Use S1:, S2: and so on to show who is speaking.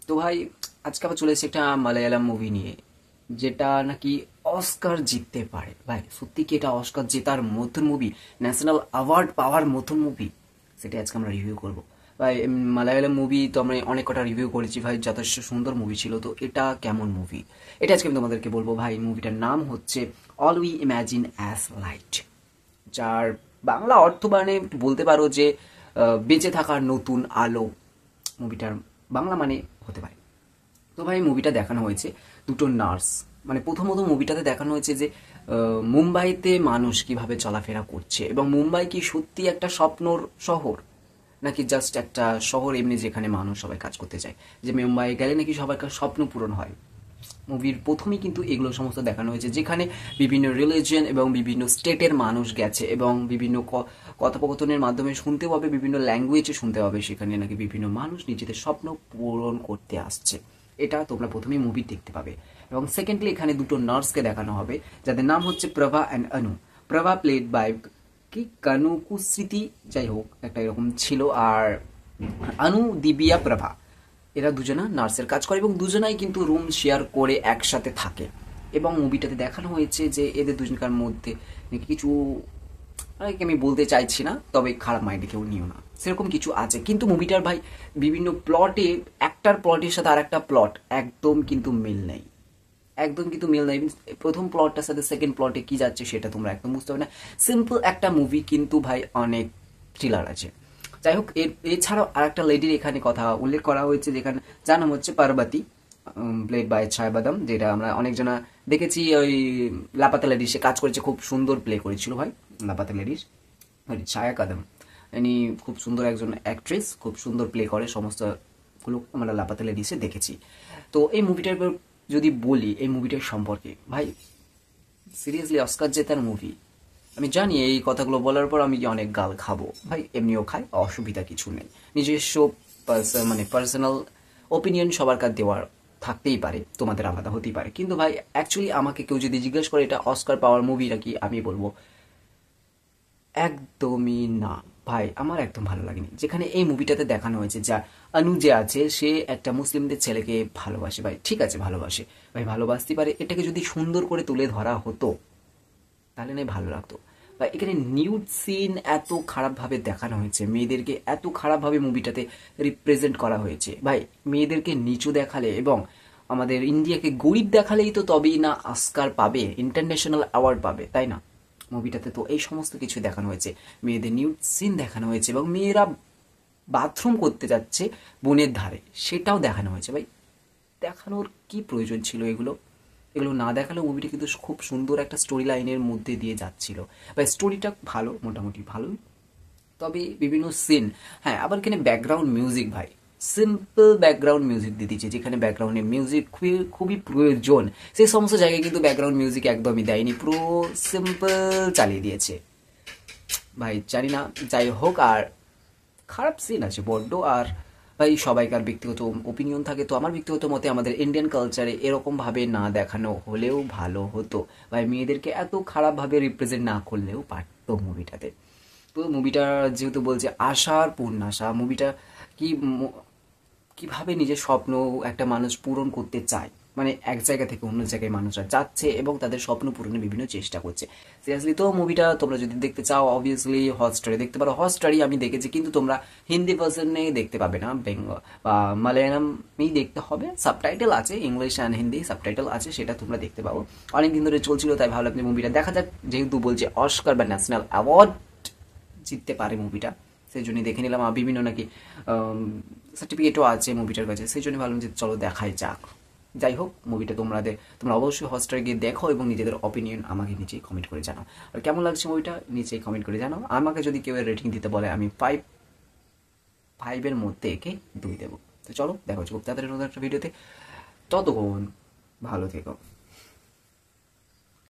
S1: তো ভাই আজকে আবার চলে এসেছে একটা মালায়ালাম মুভি নিয়ে, যেটা নাকি অস্কার জিততে পারে। ভাই সত্যি কি এটা অস্কার জেতার মতন মুভি, ন্যাশনাল অ্যাওয়ার্ড পাওয়ার মতন মুভি? সেটাই আজকে আমরা রিভিউ করব। ভাই মালায়ালাম মুভি তো আমরা অনেক কটা রিভিউ করেছি ভাই, যথেষ্ট সুন্দর মুভি ছিল। তো এটা কেমন মুভি, এটা আজকে আমি তোমাদেরকে বলবো। ভাই মুভিটার নাম হচ্ছে all we imagine as light, যার বাংলা অর্থ মানে বলতে পারো যে বেঁচে থাকার নতুন আলো। মুভিটার বাংলা মানে হতে পারে। তো ভাই মুভিটা দেখানো হয়েছে দুটো নার্স, মানে প্রথমত মুভিটাতে দেখানো হয়েছে যে মুম্বাইতে মানুষ কিভাবে চলাফেরা করছে, এবং মুম্বাই কি সত্যি একটা স্বপ্নর শহর, নাকি জাস্ট একটা শহর এমনি যেখানে মানুষ সবাই কাজ করতে চায়, যে মুম্বাই গেলে নাকি সবার স্বপ্ন পূরণ হয়। মুভির প্রথমেই কিন্তু এগুলো সমস্ত দেখানো হয়েছে, যেখানে বিভিন্ন রিলিজিয়ন এবং বিভিন্ন স্টেটের মানুষ গেছে, এবং বিভিন্ন কথোপকথনের মাধ্যমে শুনতে হবে, বিভিন্ন ল্যাঙ্গুয়েজে শুনতে হবে, সেখানে নাকি বিভিন্ন মানুষ নিজেদের স্বপ্ন পূরণ করতে আসছে। এটা তোমরা প্রথমেই মুভি দেখতে পাবে। এবং সেকেন্ডলি এখানে দুটো নার্সকে দেখানো হবে, যাদের নাম হচ্ছে Prabha and Anu. Prabha played by কি কানু কুস্মৃতি, যাই হোক একটা এরকম ছিল, আর অনু দিবিয়া প্রভা। এরা দুজনা নার্সের কাজ করে এবং দুজনাই কিন্তু রুম শেয়ার করে একসাথে থাকে। এবং মুভিটাতে দেখানো হয়েছে যে এদের দুজনকার মধ্যে নাকি কিছু, আমি বলতে চাইছি না, তবে খারাপ মাইন্ডে কেউ নিও না, সেরকম কিছু আছে। কিন্তু মুভিটার ভাই বিভিন্ন প্লটে, একটার প্লটের সাথে আর একটা প্লট একদম কিন্তু মিল নেই, একদম কিন্তু মিল নাই। প্রথম প্লটটার সাথে সেকেন্ড প্লটে কি যাচ্ছে সেটা তোমরা একদম বুঝতে পারবে না। সিম্পল একটা মুভি, কিন্তু ভাই অনেক থ্রিলার আছে। যাই হোক, এছাড়াও আর একটা লেডির এখানে কথা উল্লেখ করা হয়েছে, যেখানে যার নাম হচ্ছে পার্বতী, প্লেড বাই ছায়া বাদাম, যেটা আমরা অনেকজনা দেখেছি ওই লাপাতা লেডিস সে কাজ করেছে, খুব সুন্দর প্লে করেছিল ভাই লাপাতা লেডিস। ছায়া কাদম ইনি খুব সুন্দর একজন অ্যাক্ট্রেস, খুব সুন্দর প্লে করে, সমস্ত গুলো আমরা লাপাতা লেডিসে দেখেছি। তো এই মুভিটার যদি বলি, এই মুভিটার সম্পর্কে ভাই সিরিয়াসলি অস্কার জেতার মুভি। আমি জানি এই কথাগুলো বলার পর আমি অনেক গাল খাবো ভাই, এমনিও খাই, অসুবিধা কিছু নেই। নিজস্ব মানে পার্সোনাল ওপিনিয়ন সবার কাছে দেওয়ার থাকতেই পারে, তোমাদের আলাদা হতেই পারে, কিন্তু ভাই অ্যাকচুয়ালি আমাকে কেউ যদি জিজ্ঞেস করে এটা অস্কার পাওয়ার মুভি নাকি, আমি বলবো একদমই না ভাই, আমার একদম ভালো লাগেনি। যেখানে এই মুভিটাতে দেখানো হয়েছে যা অনু যে আছে, সে একটা মুসলিমদের ছেলেকে ভালোবাসে। ভাই ঠিক আছে, ভালোবাসে ভাই, ভালোবাসতে পারে, এটাকে যদি সুন্দর করে তুলে ধরা হতো তাহলে না ভালো লাগতো। বা এখানে নিউড সিন এত খারাপভাবে দেখানো হয়েছে, মেয়েদেরকে এত খারাপভাবে মুভিটাতে রিপ্রেজেন্ট করা হয়েছে। ভাই মেয়েদেরকে নিচু দেখালে এবং আমাদের ইন্ডিয়াকে গরিব দেখালেই তো তবেই না অস্কার পাবে, ইন্টারন্যাশনাল অ্যাওয়ার্ড পাবে, তাই না? মুভিটাতে তো এই সমস্ত কিছু দেখানো হয়েছে, মেয়েদের নিউড সিন দেখানো হয়েছে, এবং মেয়েরা বাথরুম করতে যাচ্ছে বনের ধারে, সেটাও দেখানো হয়েছে। ভাই দেখানোর কি প্রয়োজন ছিল এগুলো? এগুলো না দেখালেও মুভিটা কিন্তু খুব সুন্দর একটা স্টোরি লাইনের মধ্যে দিয়ে যাচ্ছিল। বা স্টোরিটা ভালো, মোটামুটি ভালোই, তবে বিভিন্ন সিন, হ্যাঁ আবার এখানে ব্যাকগ্রাউন্ড মিউজিক ভাই সিম্পল ব্যাকগ্রাউন্ড মিউজিক দিয়ে দিচ্ছে, যেখানে ব্যাকগ্রাউন্ডে মিউজিক খুবই খুবই প্রয়োজন, সেই সমস্ত জায়গায় কিন্তু ব্যাকগ্রাউন্ড মিউজিক একদমই দেয়নি, পুরো সিম্পল চালিয়ে দিয়েছে ভাই, জানি না। যাই হোক, আর খারাপ সিন আছে বড্ড। আর ভাই সবাইকার ব্যক্তিগত ওপিনিয়ন থাকে, তো আমার ব্যক্তিগত মতে আমাদের ইন্ডিয়ান কালচারে এরকম ভাবে না দেখানো হলেও ভালো হতো ভাই, মেয়েদেরকে এত খারাপভাবে রিপ্রেজেন্ট না করলেও পারতো মুভিটাতে। তো মুভিটা যেহেতু বলছে আশার পূর্ণাশা, মুভিটা কি কিভাবে নিজের স্বপ্ন একটা মানুষ পূরণ করতে চায়, মানে এক জায়গা থেকে অন্য জায়গায় মানুষরা যাচ্ছে এবং তাদের স্বপ্ন পূরণের বিভিন্ন চেষ্টা করছে। সিরিয়াসলি তো মুভিটা তোমরা যদি দেখতে চাও অবভিয়াসলি হটস্টারে দেখতে পারো, হটস্টারই আমি দেখেছি, কিন্তু তোমরা হিন্দি ভার্সনে দেখতে পাবে না, বা মালায়ালামেই দেখতে হবে, সাবটাইটেল আছে, ইংলিশ অ্যান্ড হিন্দি সাবটাইটেল আছে, সেটা তোমরা দেখতে পাবো। অনেকদিন ধরে চলছিল, তাই ভাবলাম যে মুভিটা দেখা যাক, যেহেতু বলছে অস্কার বা ন্যাশনাল অ্যাওয়ার্ড জিততে পারে মুভিটা, সেই জন্যই দেখে নিলাম। আর বিভিন্ন নাকি সার্টিফিকেটও আছে মুভিটার কাছে, সেই জন্য ভাবলাম যে চলো দেখাই যাক। যাই হোক, মুভিটা তোমরা অবশ্যই হটস্টারে গিয়ে দেখো এবং নিজেদের অপিনিয়ন আমাকে নিচেই কমেন্ট করে জানাও। আর কেমন লাগছে মুভিটা নিচেই কমেন্ট করে জানাও। আমাকে যদি কেউ রেটিং দিতে বলে আমি 5 মধ্যে একে 2 দেবো। তো চলো দেখা হচ্ছে খুব তাড়াতাড়ি নতুন একটা ভিডিওতে, ততক্ষণ ভালো থেকো।